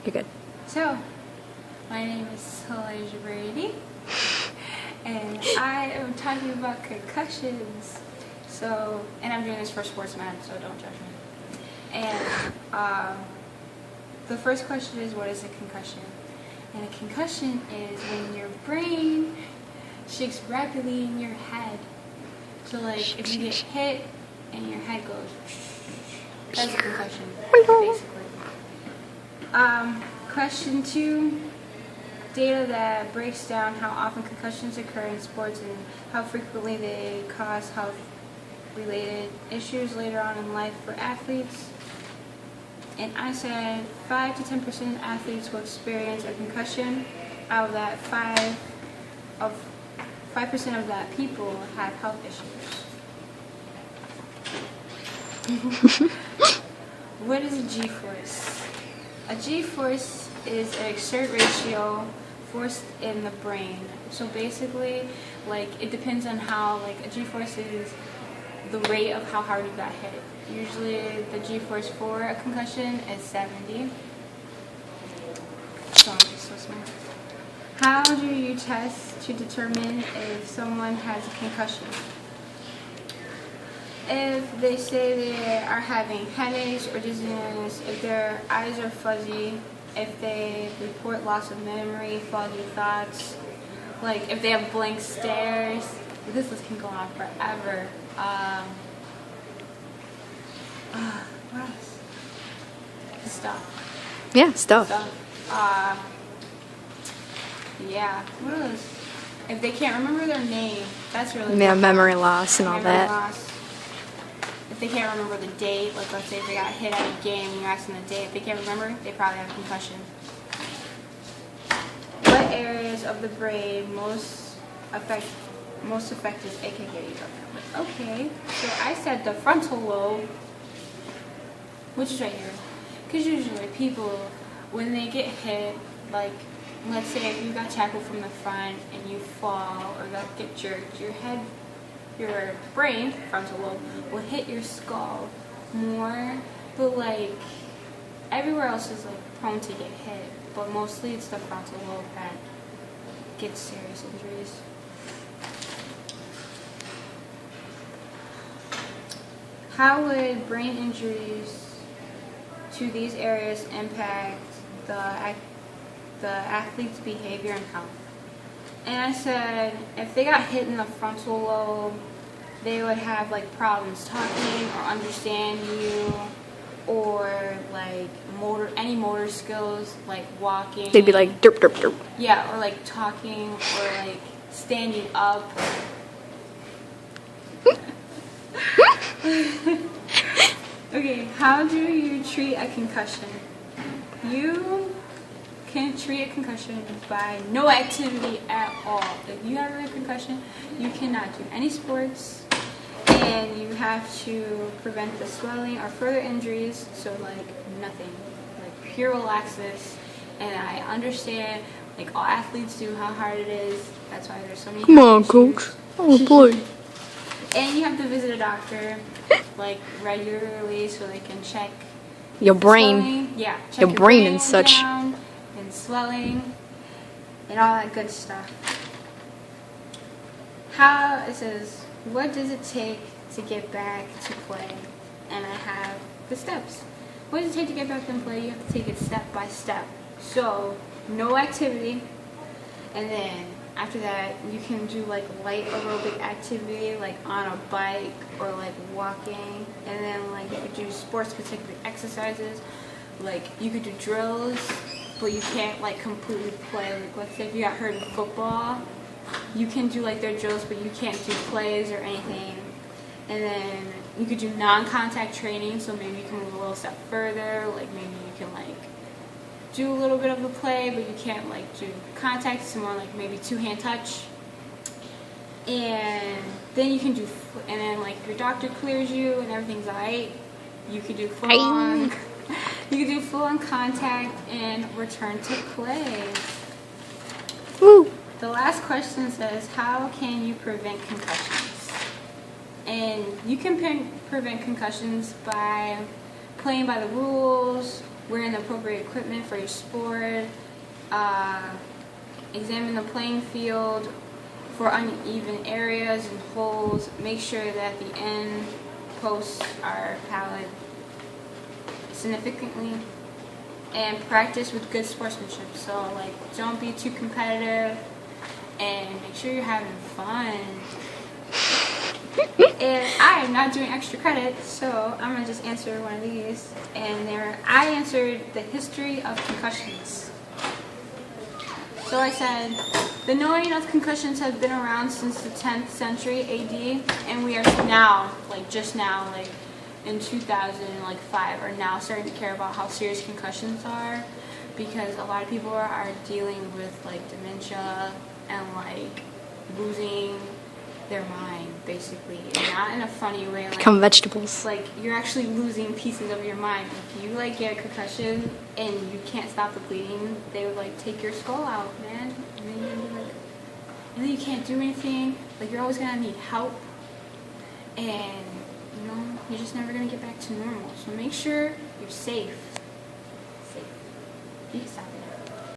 You're good. So, my name is Elijah Brady, and I am talking about concussions. So, and I'm doing this for Sportsman, so don't judge me. And the first question is, what is a concussion? And a concussion is when your brain shakes rapidly in your head. So, like, if you get hit and your head goes, that's a concussion, basically. Question 2, data that breaks down how often concussions occur in sports and how frequently they cause health-related issues later on in life for athletes. And I said 5 to 10% of athletes will experience a concussion. Out of that, 5% of that people have health issues. What is a G-force? A G-force is an exert ratio force in the brain. So basically, like, it depends on how, like, a G-force is the rate of how hard you got hit. Usually the G-force for a concussion is 70. So I'm just so smart. How do you test to determine if someone has a concussion? If they say they are having headaches or dizziness, if their eyes are fuzzy, if they report loss of memory, foggy thoughts, like if they have blank stares. This list can go on forever. What else? Stuff. Yeah, stuff. Yeah, what else? If they can't remember their name, that's really Yeah, memory loss and all that. Loss. If they can't remember the date, like let's say if they got hit at a game and you're asking the date, if they can't remember, they probably have a concussion. What areas of the brain most affected, aka okay, so I said the frontal lobe, which is right here, because usually people, when they get hit, like let's say if you got tackled from the front and you fall or get jerked, your brain, frontal lobe, will hit your skull more, but like everywhere else is like prone to get hit, but mostly it's the frontal lobe that gets serious injuries. How would brain injuries to these areas impact the athlete's behavior and health? And I said if they got hit in the frontal lobe, they would have like problems talking or understanding you, or like any motor skills, like walking. They'd be like derp derp derp. Yeah, or like talking or like standing up. Okay, how do you treat a concussion? You can treat a concussion by no activity at all. If you have a concussion, you cannot do any sports, and you have to prevent the swelling or further injuries, so like nothing, like pure laxness. And I understand, like all athletes do, how hard it is. That's why there's so many. Come on, coach. Oh boy. And you have to visit a doctor like regularly so they can check Your brain. swelling. Yeah, check Your brain and such. down and swelling and all that good stuff. It says, what does it take to get back to play? And I have the steps. What does it take to get back to play? You have to take it step by step. So, no activity, and then after that, you can do like light aerobic activity, like on a bike or like walking, and then like you could do sports-specific exercises, like you could do drills, but you can't like completely play. Like let's say if you got hurt in football, you can do like their drills, but you can't do plays or anything. And then you could do non-contact training, so maybe you can move a little step further, like maybe you can like do a little bit of the play, but you can't like do contact. It's more like maybe two-hand touch. And then you can do, and then like your doctor clears you and everything's alright, you could do full-on, contact and return to play. Woo. The last question says, how can you prevent concussions? And you can prevent concussions by playing by the rules, wearing the appropriate equipment for your sport, examine the playing field for uneven areas and holes, make sure that the end posts are padded significantly, and practice with good sportsmanship. So like, don't be too competitive and make sure you're having fun. And I am not doing extra credit, so I'm gonna just answer one of these. And I answered the history of concussions. So I said, the knowing of concussions has been around since the 10th century AD, and we are now, like just now, like in 2005, are now starting to care about how serious concussions are, because a lot of people are dealing with like dementia and like losing their mind, basically, and not in a funny way. Like, Become vegetables. like you're actually losing pieces of your mind. If you like get a concussion and you can't stop the bleeding, they would like take your skull out, man, and then you're gonna be like, and then you can't do anything. Like you're always gonna need help, and you know you're just never gonna get back to normal. So make sure you're safe. Safe. Peace out there.